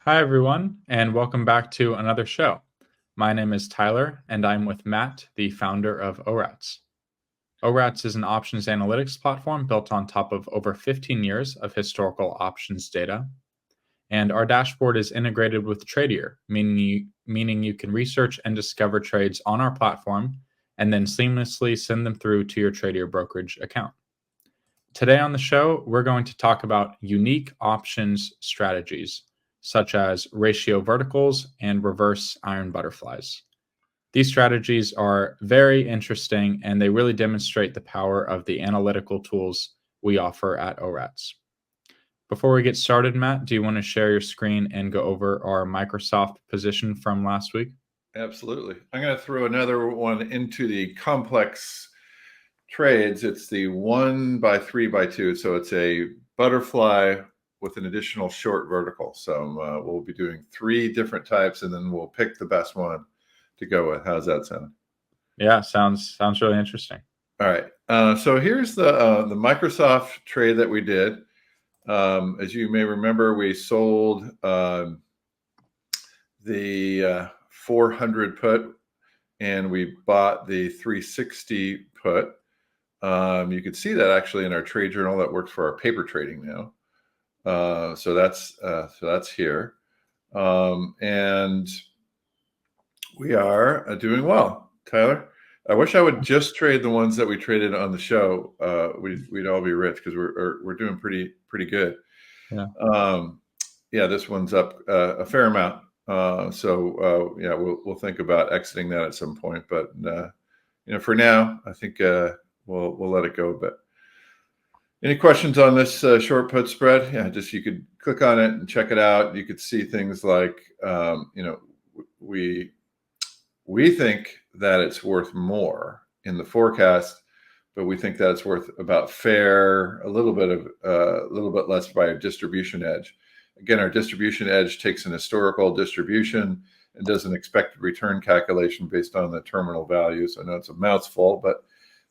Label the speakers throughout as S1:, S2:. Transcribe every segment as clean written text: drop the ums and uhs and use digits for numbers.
S1: Hi, everyone, and welcome back to another show. My name is Tyler, and I'm with Matt, the founder of orats. Orats is an options analytics platform built on top of over 15 years of historical options data. And our dashboard is integrated with Tradier, meaning you can research and discover trades on our platform and then seamlessly send them through to your Tradier brokerage account. Today on the show, we're going to talk about unique options strategies, such as ratio verticals and reverse iron butterflies. These strategies are very interesting and they really demonstrate the power of the analytical tools we offer at orats. Before we get started, Matt, do you want to share your screen and go over our Microsoft position from last week?
S2: Absolutely. I'm going to throw another one into the complex trades. It's the 1x3x2. So it's a butterfly with an additional short vertical. So we'll be doing 3 different types, and then we'll pick the best one to go with. How's that sound?
S1: Yeah, sounds really interesting.
S2: All right. So here's the Microsoft trade that we did. As you may remember, we sold the 400 put, and we bought the 360 put. You could see that actually in our trade journal that works for our paper trading now. So that's here, and we are doing well, Tyler. I wish I would just trade the ones that we traded on the show. We'd all be rich because we're doing pretty good.
S1: Yeah.
S2: This one's up a fair amount. We'll think about exiting that at some point. But for now, I think we'll let it go a bit. Any questions on this short put spread? Yeah, just you could click on it and check it out. You could see things like we think that it's worth more in the forecast, but we think that it's worth about fair, a little bit less by a distribution edge. Again, our distribution edge takes an historical distribution and does an expected return calculation based on the terminal values. I know it's a mouthful, but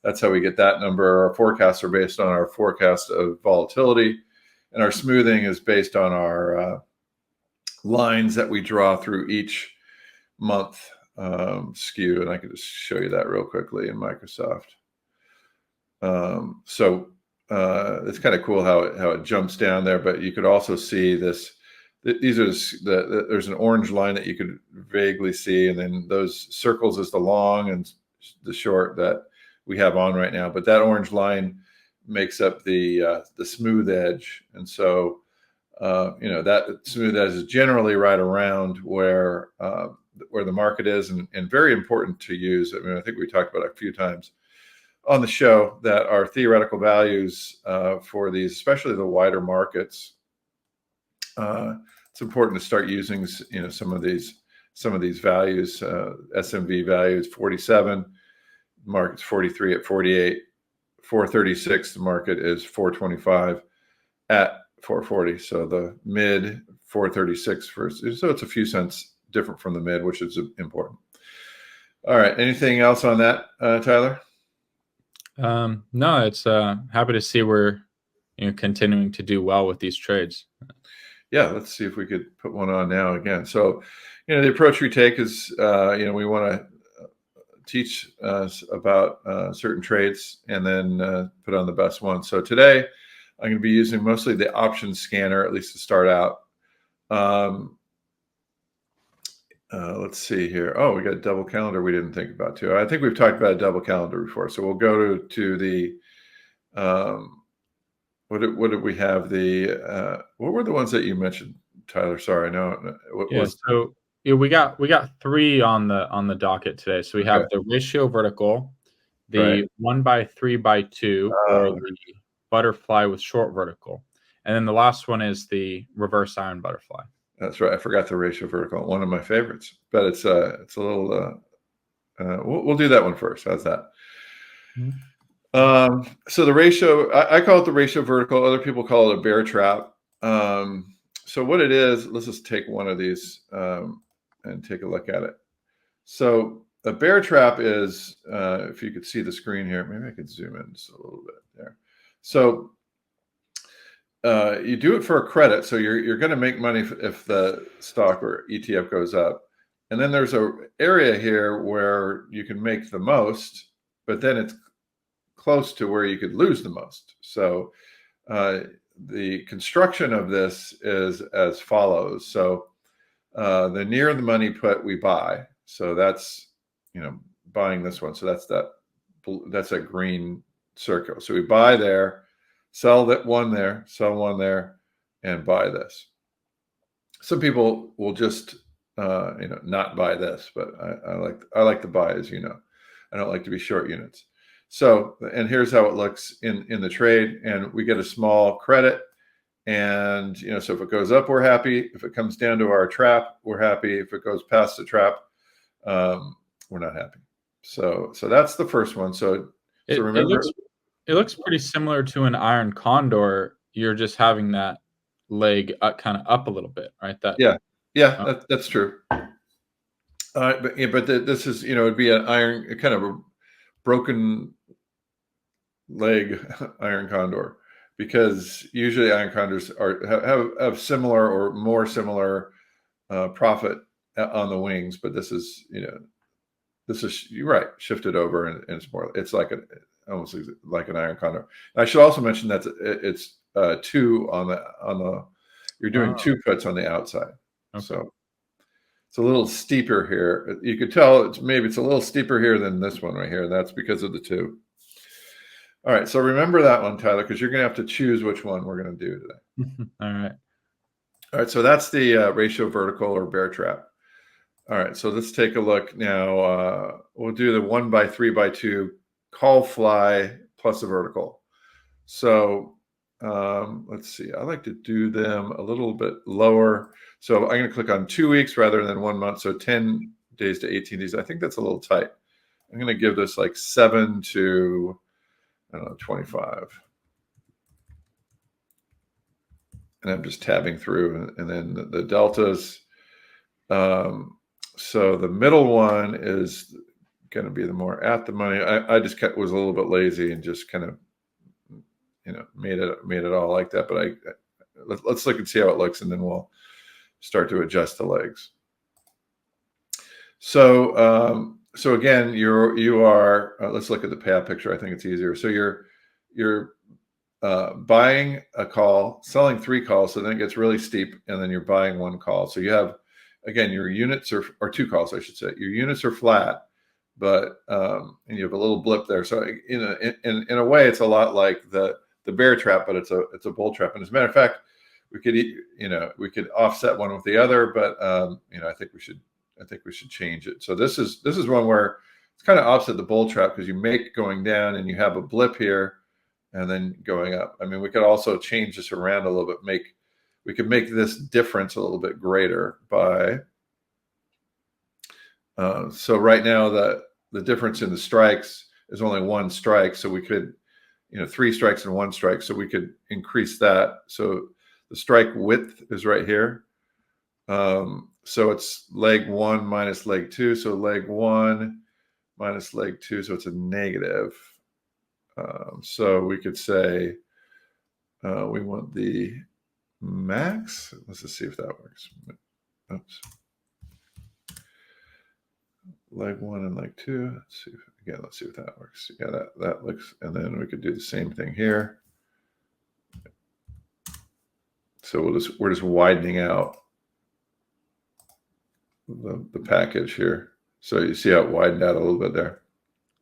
S2: that's how we get that number. Our forecasts are based on our forecast of volatility, and our smoothing is based on our lines that we draw through each month skew. And I can just show you that real quickly in Microsoft. It's kind of cool how it jumps down there, but you could also see this. These are there's an orange line that you could vaguely see, and then those circles is the long and the short that we have on right now. But that orange line makes up the smooth edge, and so that smooth edge is generally right around where the market is, and very important to use. I mean, I think we talked about it a few times on the show that our theoretical values for these, especially the wider markets, it's important to start using some of these values. SMV values 47, market's 43 at 48, 436. The market is 425 at 440. So the mid 436 versus, so it's a few cents different from the mid, which is important. All right. Anything else on that, Tyler?
S1: No, it's happy to see we're continuing to do well with these trades.
S2: Yeah, let's see if we could put one on now again. So, the approach we take is, we want to teach about certain trades and then put on the best one. So today, I'm going to be using mostly the options scanner, at least to start out. Let's see here. Oh, we got a double calendar we didn't think about too. I think we've talked about a double calendar before. So we'll go to the, what did we have? What were the ones that you mentioned, Tyler? Sorry, no.
S1: So we got 3 on the docket today. So we have the ratio vertical, the 1x3x2, or the butterfly with short vertical, and then the last one is the reverse iron butterfly.
S2: That's right. I forgot the ratio vertical. One of my favorites, but it's a little. We'll do that one first. How's that?
S1: Mm-hmm.
S2: So the ratio, I call it the ratio vertical. Other people call it a bear trap. So what it is, let's just take one of these and take a look at it. So a bear trap is, if you could see the screen here, maybe I could zoom in just a little bit there. So you do it for a credit, so you're going to make money if the stock or ETF goes up, and then there's a area here where you can make the most, but then it's close to where you could lose the most. So the construction of this is as follows. So the nearer the money put, we buy. So that's, buying this one. So that's that green circle. So we buy there, sell that one there, sell one there, and buy this. Some people will just not buy this, but I like to buy, as you know. I don't like to be short units. So, and here's how it looks in the trade, and we get a small credit. And so if it goes up, we're happy. If it comes down to our trap, we're happy. If it goes past the trap, we're not happy. So that's the first one. So remember,
S1: it looks pretty similar to an iron condor. You're just having that leg kind of up a little bit, right?
S2: That's true. But this is, it'd be an iron, kind of a broken leg iron condor, because usually iron condors have similar or more similar profit on the wings, but this is you're right, shifted over, and it's like almost like an iron condor. And I should also mention that it's two on the you're doing two puts on the outside. Okay. So it's a little steeper here. You could tell it's a little steeper here than this one right here. That's because of the two. All right, so remember that one, Tyler, because you're going to have to choose which one we're going to do today. All right, so that's the ratio vertical or bear trap. All right, so let's take a look now. We'll do the 1 by 3 by 2 call fly plus a vertical. So let's see. I like to do them a little bit lower. So I'm going to click on 2 weeks rather than 1 month. So 10 days to 18 days. I think that's a little tight. I'm going to give this like 7 to 25. And I'm just tabbing through, and then the deltas. So the middle one is going to be the more at the money. I just was a little bit lazy and just kind of, made it all like that. But let's look and see how it looks, and then we'll start to adjust the legs. So again, you are. Let's look at the payoff picture. I think it's easier. So you're buying a call, selling 3 calls, so then it gets really steep, and then you're buying 1 call. So you have, again, your units are 2 calls, I should say. Your units are flat, but and you have a little blip there. So in a way, it's a lot like the bear trap, but it's a bull trap. And as a matter of fact, we could offset one with the other, but I think we should change it. So this is one where it's kind of opposite the bull trap, because you make going down and you have a blip here and then going up. I mean, we could also change this around a little bit. We could make this difference a little bit greater by. So right now the difference in the strikes is only 1 strike. So we could, 3 strikes and 1 strike. So we could increase that. So the strike width is right here. So it's leg 1 minus leg 2. So leg 1 minus leg 2. So it's a negative. So we could say we want the max. Let's just see if that works. Oops. Leg 1 and leg 2. Let's see if that works. Yeah, that looks. And then we could do the same thing here. So we're just widening out the package here. So you see how it widened out a little bit there.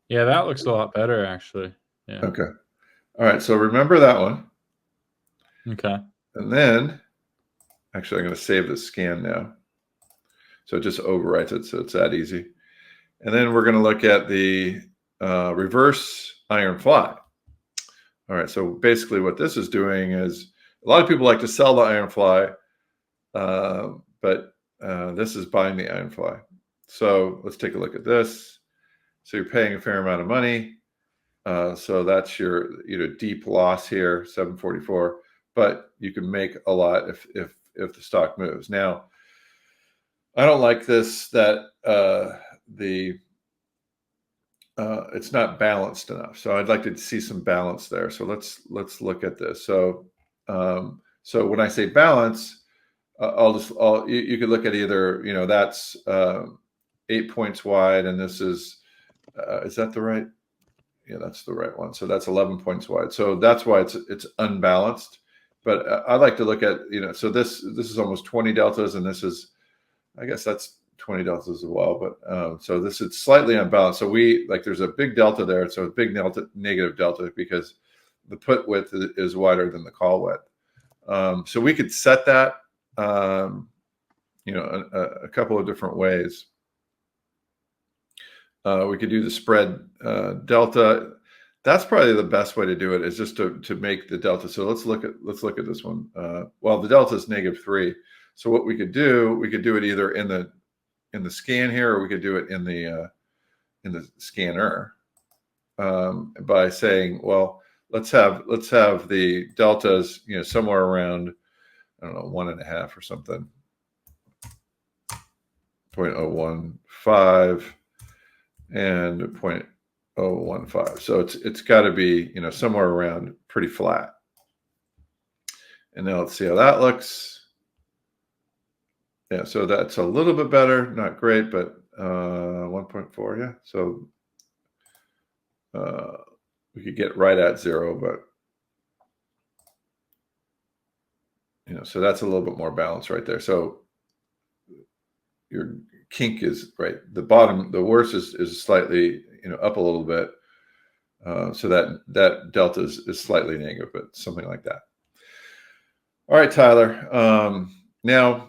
S1: Yeah, that looks a lot better, actually. Yeah.
S2: Okay. All right. So remember that one.
S1: Okay.
S2: And then, actually, I'm going to save the scan now. So it just overwrites it. So it's that easy. And then we're going to look at the reverse iron fly. All right. So basically what this is doing is, a lot of people like to sell the iron fly, but this is buying the iron fly. So let's take a look at this. So you're paying a fair amount of money. So that's your deep loss here, 744. But you can make a lot if the stock moves. Now, I don't like this that it's not balanced enough. So I'd like to see some balance there. So let's look at this. So So when I say balance, you could look at either, that's 8 points wide, and this is that the right? Yeah, that's the right one. So that's 11 points wide. So that's why it's unbalanced. But I like to look at, so this is almost 20 deltas, and this is, I guess that's 20 deltas as well. But so this is slightly unbalanced. So there's a big delta there. So a big delta, negative delta, because the put width is wider than the call width. So we could set that, a couple of different ways. We could do the spread delta. That's probably the best way to do it, is just to make the delta. So let's look at this one. Well, the delta is -3. So what we could do it either in the scan here, or we could do it in the scanner, by saying, well, let's have the deltas, somewhere around, I don't know, 1.5 or something, 0.015 and 0.015. So it's got to be, somewhere around pretty flat. And now let's see how that looks. Yeah, so that's a little bit better, not great, but 1.4, yeah. So we could get right at 0, but so that's a little bit more balanced right there. So your kink is right. The bottom, the worst is slightly, up a little bit. So that delta is slightly negative, but something like that. All right, Tyler. Now,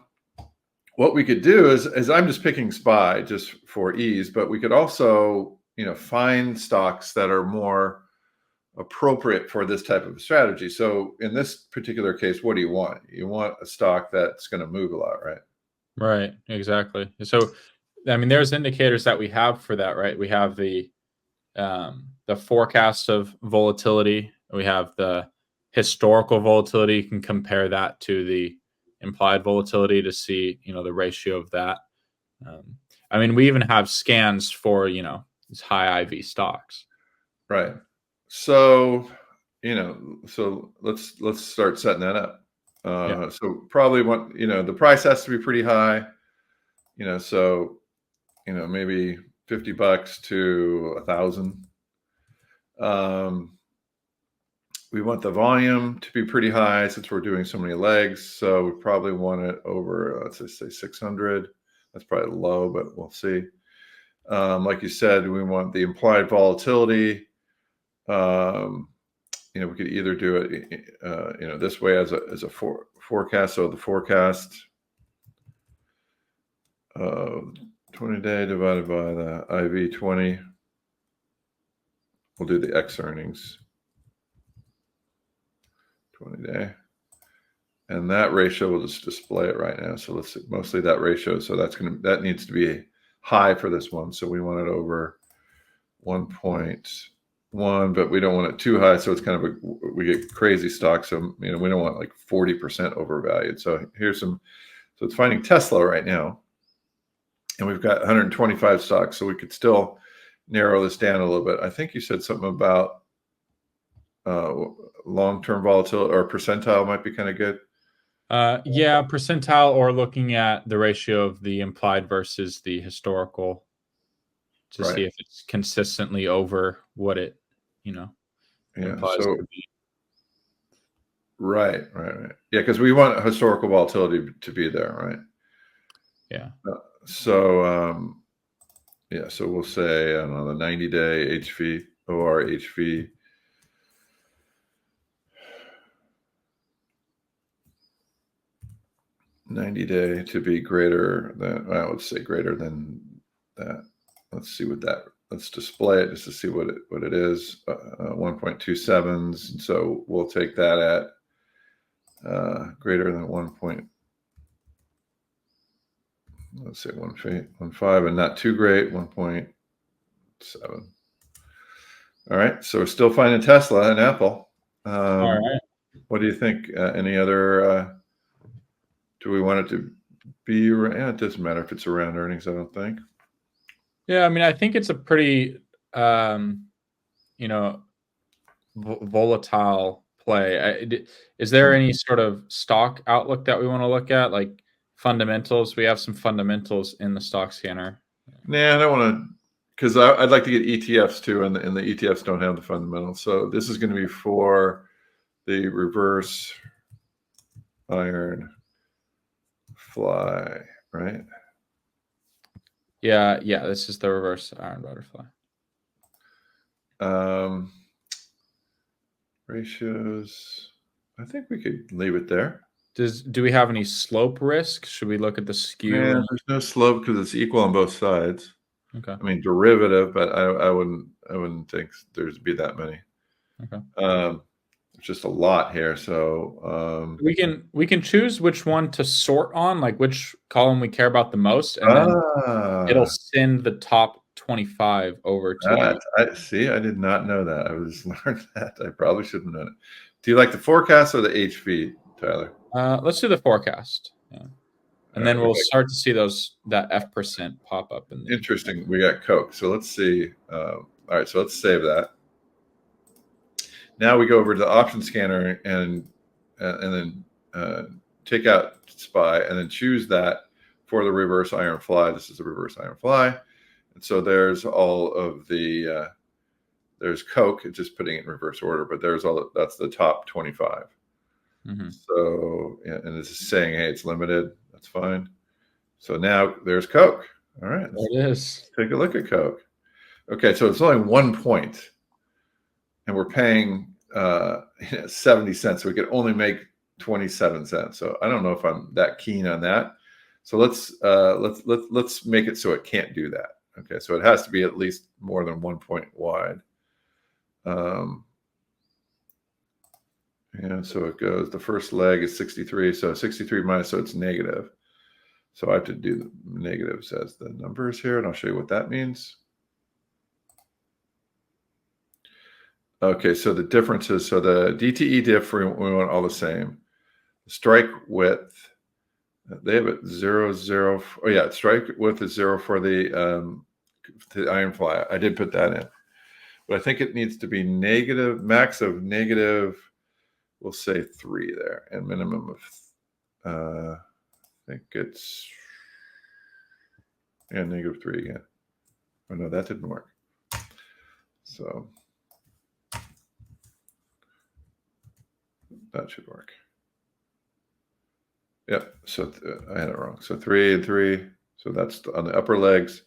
S2: what we could do is I'm just picking SPY just for ease, but we could also, find stocks that are more appropriate for this type of strategy. So in this particular case, what do you want? You want a stock that's going to move a lot, right?
S1: Right, exactly. So, I mean, there's indicators that we have for that, right? We have the forecast of volatility. We have the historical volatility. You can compare that to the implied volatility to see, the ratio of that. I mean, we even have scans for, these high IV stocks.
S2: Right. So, so let's start setting that up.
S1: Yeah.
S2: So probably the price has to be pretty high, so, maybe $50 to 1,000. We want the volume to be pretty high since we're doing so many legs. So we probably want it over, let's just say 600. That's probably low, but we'll see. Like you said, we want the implied volatility. We could either do it, this way as a forecast. So the forecast, 20-day divided by the IV 20. We'll do the X earnings, 20-day. And that ratio, we'll just display it right now. So let's see, mostly that ratio. So that needs to be high for this one. So we want it over 1.1, but we don't want it too high. So it's kind of we get crazy stocks. So, we don't want like 40% overvalued. So so it's finding Tesla right now. And we've got 125 stocks. So we could still narrow this down a little bit. I think you said something about long-term volatility, or percentile might be kind of good.
S1: Yeah, percentile, or looking at the ratio of the implied versus the historical to see if it's consistently over what it, implies
S2: So,
S1: to be.
S2: Right. Yeah, because we want historical volatility to be there, right?
S1: Yeah.
S2: So, so we'll say, I don't know, the 90-day HV, OR HV. $90-day to be greater than, let's say greater than that. Let's see let's display it just to see what it is. 1.27s. So we'll take that at greater than 1. Let's say 1.5, and not too great, 1.7. All right. So we're still finding Tesla and Apple.
S1: All right.
S2: What do you think? Any other? Do we want it to be? It doesn't matter if it's around earnings, I don't think.
S1: Yeah, I mean, I think it's a pretty, volatile play. Is there any sort of stock outlook that we want to look at, like fundamentals? We have some fundamentals in the stock scanner.
S2: Nah, I don't want to, because I'd like to get ETFs too, and the ETFs don't have the fundamentals. So this is going to be for the reverse iron fly, right?
S1: Yeah, this is the reverse iron butterfly.
S2: Ratios, I think we could leave it there.
S1: Do we have any slope risk? Should we look at the skew?
S2: Yeah, there's no slope because it's equal on both sides.
S1: Okay.
S2: I mean derivative, but I wouldn't think there'd be that many.
S1: Okay.
S2: It's just a lot here, so
S1: we can choose which one to sort on, like which column we care about the most, and then it'll send the top 25 over to
S2: I see. I did not know that. I was learned that. I probably should have known it. Do you like the forecast or the HV, Tyler?
S1: Let's do the forecast. Yeah. And then we'll start to see that F% pop up in the
S2: interesting. We got Coke. So let's see. All right, so let's save that. Now we go over to the option scanner and then take out SPY and then choose that for the reverse iron fly. This is the reverse iron fly. And so there's all of the there's Coke. It's just putting it in reverse order, but there's that's the top 25. Mm-hmm. So and this is saying, hey, it's limited. That's fine. So now there's Coke. All right,
S1: there it is.
S2: Take a look at Coke. Okay, so it's only 1 point, and we're paying 70 cents. So we could only make 27 cents. So I don't know if I'm that keen on that. So let's make it so it can't do that. Okay, so it has to be at least more than 1 point wide. And so it goes, the first leg is 63. So 63 minus, so it's negative. So I have to do the negatives as the numbers here, and I'll show you what that means. Okay, so the differences, so the DTE diff, we want all the same. Strike width, they have it 0, 0. Oh yeah, strike width is 0 for the iron fly. I did put that in. But I think it needs to be negative, max of negative, we'll say 3 there, and minimum of, I think it's, yeah, -3 again. Oh no, that didn't work. So that should work. Yep, so I had it wrong. So 3 and 3, so that's on the upper legs.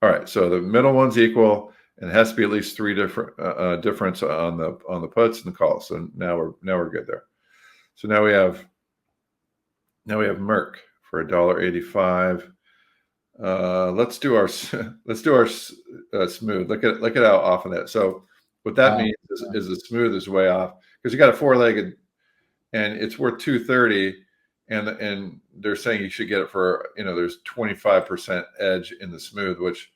S2: All right, so the middle one's equal, and it has to be at least 3 different difference on the puts and the calls. So now we're good there. So now we have Merck for $1.85. Let's do our smooth. Look at how often that. So what that means is the smooth is way off because you got a 4-legged, and it's worth 230, and they're saying you should get it for there's 25% edge in the smooth, which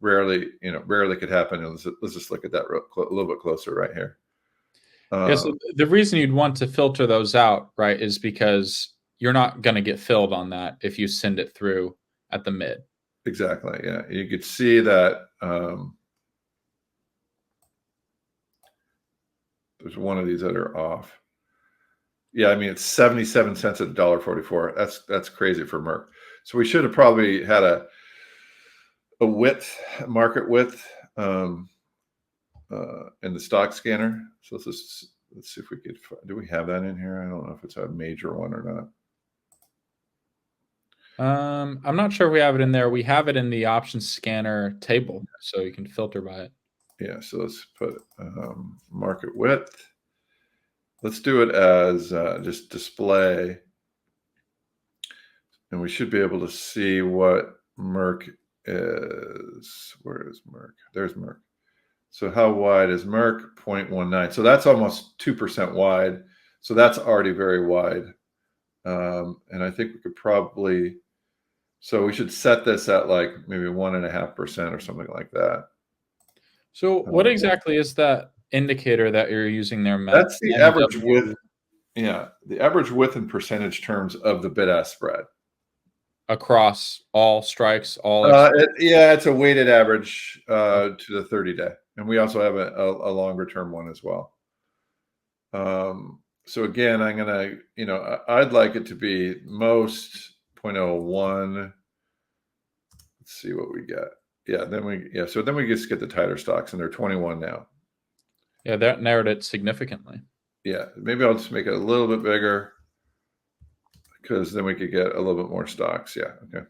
S2: rarely could happen. And let's just look at that a little bit closer right here.
S1: So the reason you'd want to filter those out, right, is because you're not going to get filled on that if you send it through at the mid.
S2: Exactly. Yeah, you could see that there's one of these that are off. Yeah, I mean it's 77 cents at $1.44. That's crazy for Merck. So we should have probably had a market width in the stock scanner. So let's see if we could. Do we have that in here? I don't know if it's a major one or not.
S1: I'm not sure if we have it in there. We have it in the options scanner table, so you can filter by it.
S2: Yeah, so let's put market width. Let's do it as just display, and we should be able to see what Merck is. Where is Merck? There's Merck. So how wide is Merck? 0.19. So that's almost 2% wide. So that's already very wide. And I think we could probably, so we should set this at like maybe 1.5% or something like that.
S1: So what exactly is that indicator that you're using there, Matt?
S2: That's the average width. Yeah, the average width in percentage terms of the bid-ask spread.
S1: Across all strikes,
S2: it's a weighted average to the 30-day. And we also have a longer term one as well. So again, I'm gonna, I'd like it to be most 0.01. Let's see what we got. So then we just get the tighter stocks, and they're 21 now.
S1: Yeah, that narrowed it significantly.
S2: Yeah, maybe I'll just make it a little bit bigger, because then we could get a little bit more stocks. Yeah, okay.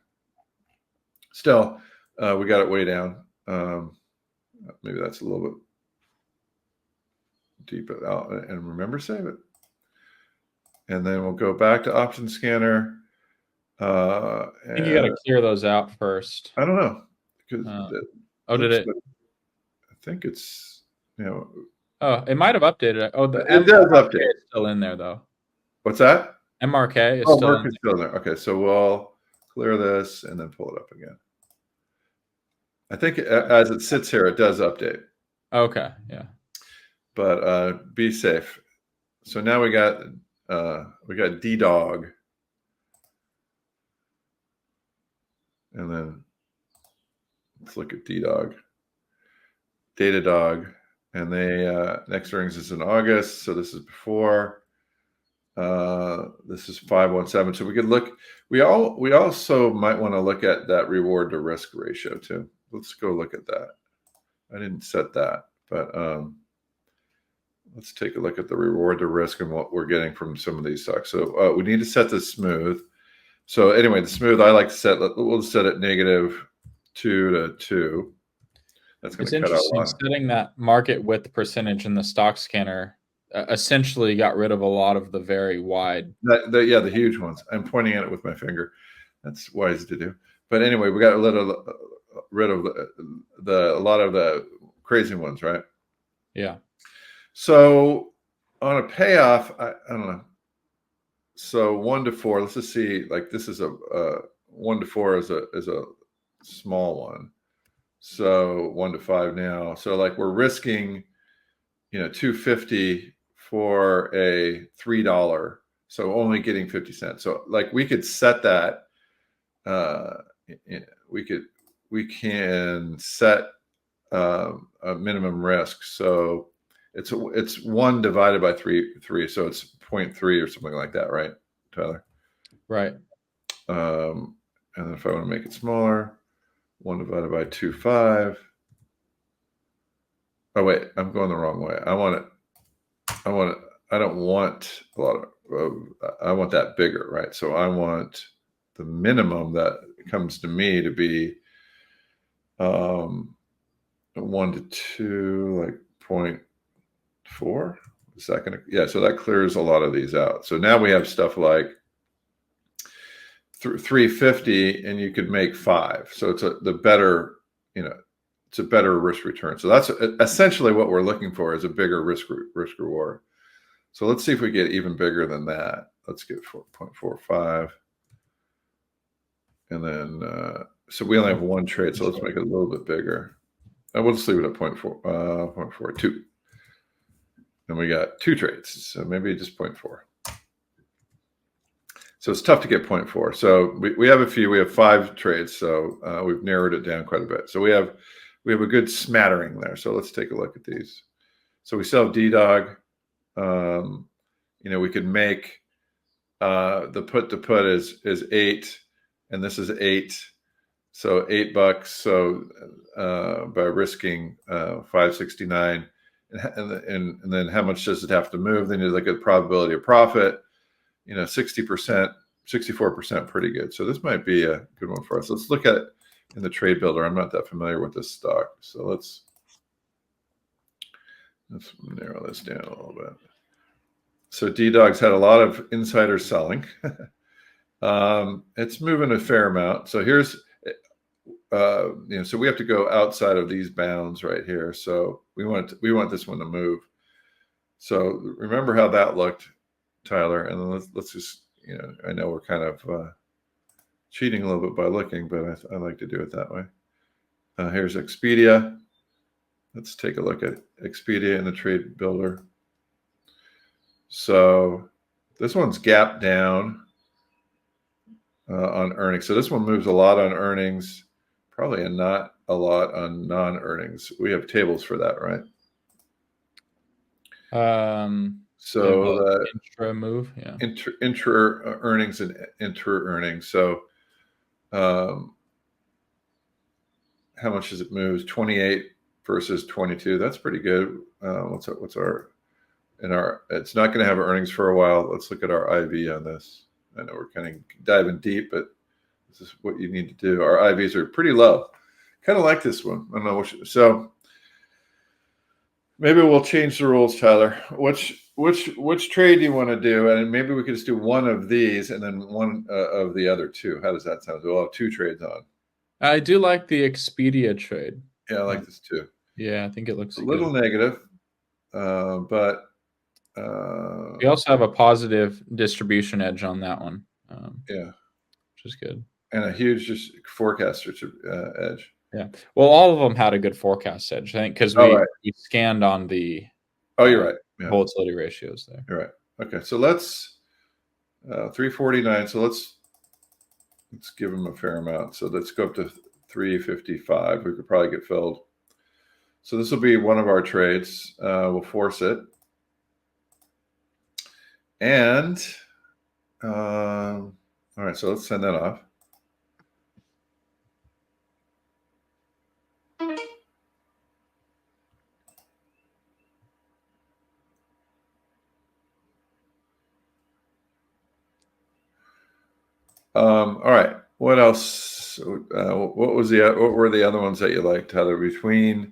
S2: Still, we got it way down. Maybe that's a little bit deep out, and remember, save it. And then we'll go back to option scanner.
S1: I think you got to clear those out first.
S2: I don't know. Because
S1: did it?
S2: I think it's,
S1: Oh, it might have updated it. Oh,
S2: it does update.
S1: Is still in there though.
S2: What's that?
S1: MRK is still
S2: in there. Okay, so we'll clear this and then pull it up again. I think as it sits here, it does update.
S1: Okay, yeah.
S2: But be safe. So now we got D-Dog. And then let's look at D-Dog. Datadog. And they next earnings is in August, so this is before. This is 517. So we could look. We also might want to look at that reward to risk ratio too. Let's go look at that. I didn't set that, but let's take a look at the reward to risk and what we're getting from some of these stocks. So we need to set this smooth. So anyway, the smooth I like to set. We'll set it -2 to 2. That's going to cut out a lot.
S1: Setting that market width percentage in the stock scanner essentially got rid of a lot of the very wide.
S2: The huge ones. I'm pointing at it with my finger. That's wise to do. But anyway, we got rid of a lot of the crazy ones, right?
S1: Yeah.
S2: So on a payoff, I don't know. So 1 to 4. Let's just see. Like this is a 1 to 4 is a small one. So 1 to 5 now. So like we're risking, $2.50 for a $3. So only getting 50 cents. So like we could set that. We can set a minimum risk. So it's 1 divided by 3. So it's 0.3 or something like that, right, Tyler?
S1: Right.
S2: And then if I want to make it smaller, 1 divided by 2.5. Oh wait, I'm going the wrong way. I don't want a lot of. I want that bigger, right? So I want the minimum that comes to me to be 1 to 2, like 0.4. Is that going to? Yeah. So that clears a lot of these out. So now we have stuff like 350, and you could make 5. So it's the better, it's a better risk return. So that's essentially what we're looking for, is a bigger risk reward. So let's see if we get even bigger than that. Let's get 4.45. And then, so we only have 1 trade. So let's make it a little bit bigger. And we'll just leave it at 0.42. And we got 2 trades. So maybe just 0.4. So it's tough to get 0.4. So we have a few. We have 5 trades. So we've narrowed it down quite a bit. So we have a good smattering there. So let's take a look at these. So we still have D-Dog. We could make the put to put is 8, and this is 8. So $8. So by risking 569, and then how much does it have to move? Then you look at probability of profit. 60%, 64%, pretty good. So this might be a good one for us. Let's look at it in the trade builder. I'm not that familiar with this stock. So let's narrow this down a little bit. So D-Dog's had a lot of insider selling. It's moving a fair amount. So here's, so we have to go outside of these bounds right here. So we want this one to move. So remember how that looked, Tyler, and then let's just, I know we're kind of cheating a little bit by looking, but I like to do it that way. Here's Expedia. Let's take a look at Expedia in the trade builder. So this one's gapped down on earnings. So this one moves a lot on earnings, probably not a lot on non-earnings. We have tables for that, right? So the
S1: intra move, yeah.
S2: intra earnings and intra earnings. So how much does it move? 28 versus 22. That's pretty good. What's our it's not going to have earnings for a while. Let's look at our IV on this. I know we're kind of diving deep, but this is what you need to do. Our IVs are pretty low. Kind of like this one. I don't know. So maybe we'll change the rules, Tyler. Which trade do you want to do? And maybe we could just do one of these and then one of the other two. How does that sound? We'll have two trades on.
S1: I do like the Expedia trade.
S2: Yeah, I like this too.
S1: Yeah, I think it looks
S2: a little
S1: good.
S2: negative, but
S1: we also have a positive distribution edge on that one.
S2: Yeah,
S1: which is good.
S2: And a huge just forecast edge.
S1: Yeah. Well, all of them had a good forecast edge, I think, because we scanned on the
S2: you're right. Yeah.
S1: Volatility ratios there.
S2: You're right. Okay, so let's 349. So let's give them a fair amount. So let's go up to 355. We could probably get filled. So this will be one of our trades. We'll force it. And all right, so let's send that off. All right. What else? What were the other ones that you liked, Heather? Between.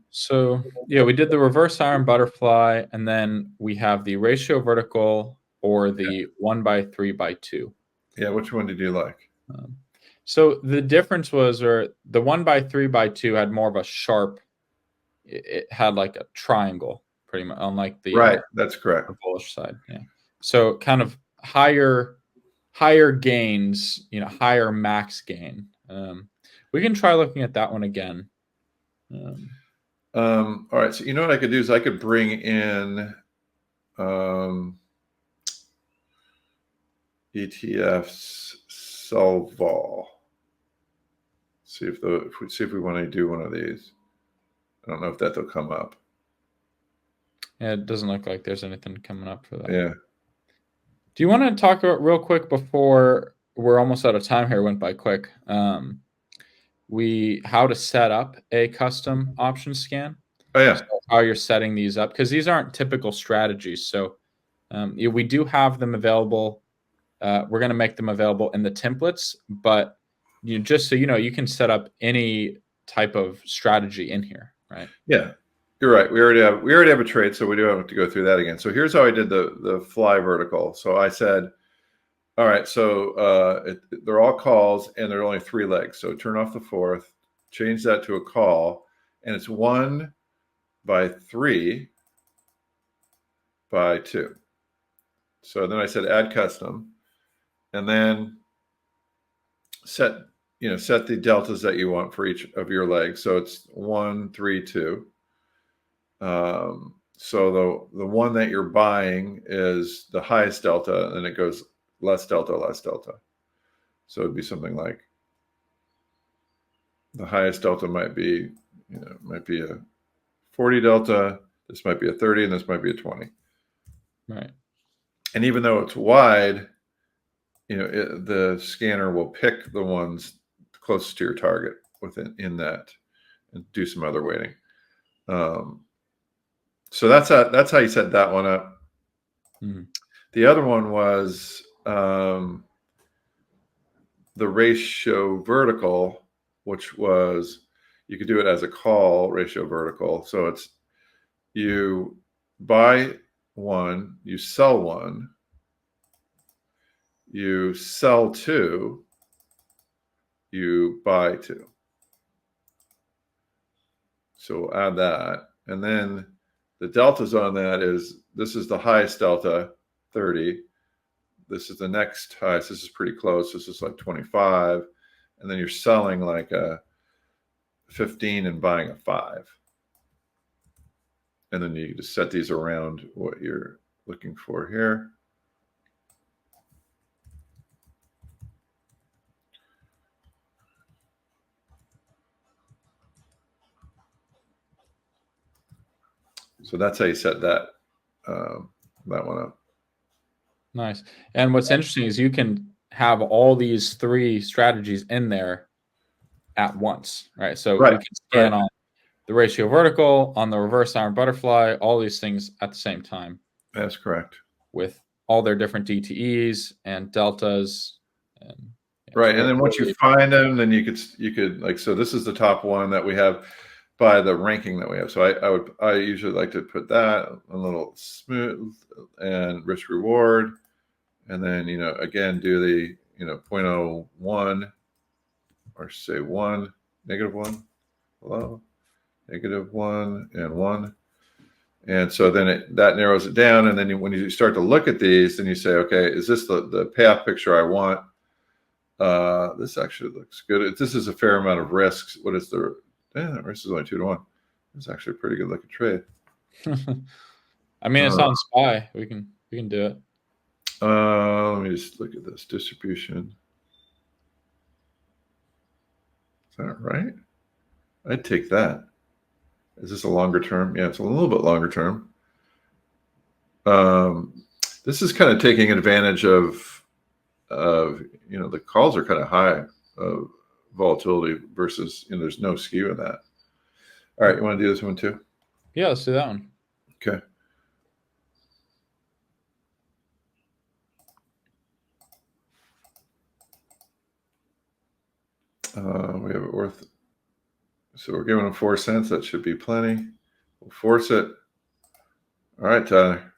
S1: So yeah, we did the reverse iron butterfly, and then we have the ratio vertical or the 1x3x2.
S2: Yeah. Which one did you like?
S1: So the difference was, or the 1x3x2 had more of a sharp. It had like a triangle, pretty much, unlike the
S2: right. That's correct.
S1: The bullish side. Yeah. So kind of higher gains, higher max gain. We can try looking at that one again.
S2: All right. So you know what I could do is I could bring in ETFs sell vol. See if we want to do one of these. I don't know if that'll come up.
S1: Yeah, it doesn't look like there's anything coming up for that.
S2: Yeah.
S1: Do you want to talk about real quick before we're almost out of time here? Went by quick. How to set up a custom option scan.
S2: Oh yeah.
S1: So how you're setting these up, because these aren't typical strategies. So we do have them available. We're going to make them available in the templates, but just so you know, you can set up any type of strategy in here, right?
S2: Yeah, you're right. We already have a trade, so we do have to go through that again. So here's how I did the fly vertical. So I said, all right, so they're all calls and there are only 3 legs. So turn off the fourth, change that to a call, and it's 1x3x2. So then I said add custom, and then set the deltas that you want for each of your legs. So it's 1, 3, 2. So the one that you're buying is the highest delta, and it goes less delta, less delta. So it'd be something like the highest delta might be a 40 delta. This might be a 30, and this might be a 20.
S1: Right.
S2: And even though it's wide, the scanner will pick the ones closest to your target in that, and do some other weighting. So that's how you set that one up.
S1: Mm-hmm.
S2: The other one was the ratio vertical, which was, you could do it as a call ratio vertical. So it's, you buy 1, you sell 1, you sell 2, you buy 2. So we'll add that. And then the deltas on that is, this is the highest delta, 30. This is the next highest. This is pretty close. This is like 25. And then you're selling like a 15 and buying a 5. And then you just set these around what you're looking for here. So that's how you set that that one up.
S1: Nice. And what's interesting is you can have all these 3 strategies in there at once, right? So we can scan on the ratio vertical, on the reverse iron butterfly, all these things at the same time.
S2: That's correct.
S1: With all their different DTEs and deltas. And,
S2: right. And then once you find them, then you could like, so this is the top one that we have by the ranking that we have. So I usually like to put that a little smooth and risk reward. And then, again, do the, 0.01 or say 1, -1, hello, -1 and 1. And so then that narrows it down. And then when you start to look at these, then you say, okay, is this the payoff picture I want? This actually looks good. This is a fair amount of risks. What is the risk is only 2 to 1. It's actually a pretty good looking trade.
S1: I mean, it's on SPY. We can do it.
S2: Let me just look at this distribution. Is that right? I'd take that. Is this a longer term? Yeah, it's a little bit longer term. This is kind of taking advantage of the calls are kind of high of volatility versus there's no skew in that. All right, you want to do this one too?
S1: Yeah, let's do that one.
S2: Okay. We have it worth. So we're giving them 4 cents. That should be plenty. We'll force it. All right, Tyler.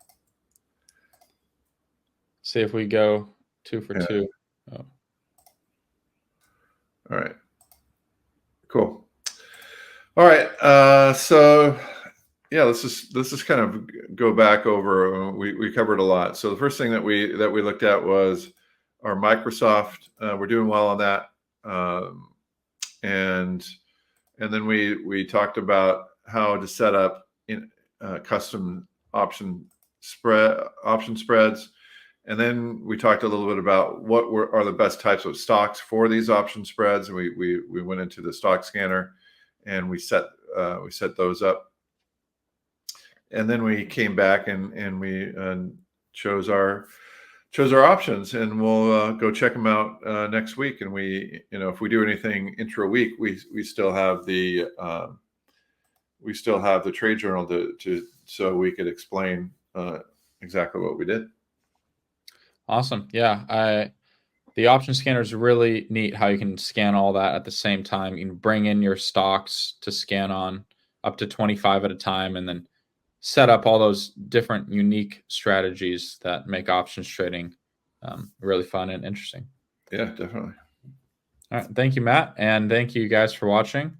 S1: See if we go 2 for 2. Oh.
S2: All right. Cool. All right. So yeah, let's just kind of go back over. We covered a lot. So the first thing that we looked at was our Microsoft. We're doing well on that. And then we talked about how to set up custom option spreads, and then we talked a little bit about what are the best types of stocks for these option spreads, and we went into the stock scanner, and we set those up, and then we came back and we chose our options, and we'll go check them out next week. And if we do anything intra week, we still have the trade journal so we could explain exactly what we did.
S1: Awesome. Yeah, the option scanner is really neat. How you can scan all that at the same time. You can bring in your stocks to scan on up to 25 at a time, and then set up all those different unique strategies that make options trading really fun and interesting.
S2: Yeah, definitely.
S1: All right. Thank you, Matt. And thank you guys for watching.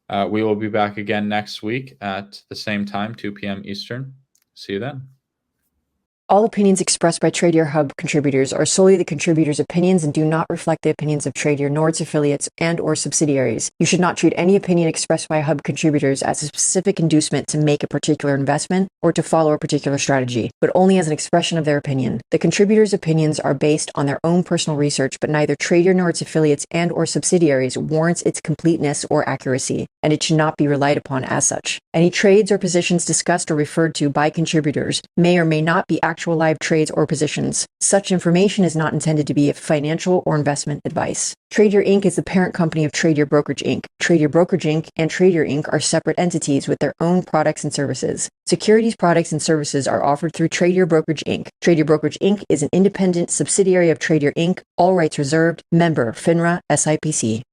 S1: We will be back again next week at the same time, 2 p.m. Eastern. See you then.
S3: All opinions expressed by Tradier Hub contributors are solely the contributors' opinions and do not reflect the opinions of Tradier nor its affiliates and/or subsidiaries. You should not treat any opinion expressed by Hub contributors as a specific inducement to make a particular investment or to follow a particular strategy, but only as an expression of their opinion. The contributors' opinions are based on their own personal research, but neither Tradier nor its affiliates and/or subsidiaries warrants its completeness or accuracy, and it should not be relied upon as such. Any trades or positions discussed or referred to by contributors may or may not be actual live trades or positions. Such information is not intended to be financial or investment advice. Tradier Inc. is the parent company of Tradier Brokerage Inc. Tradier Brokerage Inc. and Tradier Inc. are separate entities with their own products and services. Securities products and services are offered through Tradier Brokerage Inc. Tradier Brokerage Inc. is an independent subsidiary of Tradier Inc., all rights reserved, member FINRA SIPC.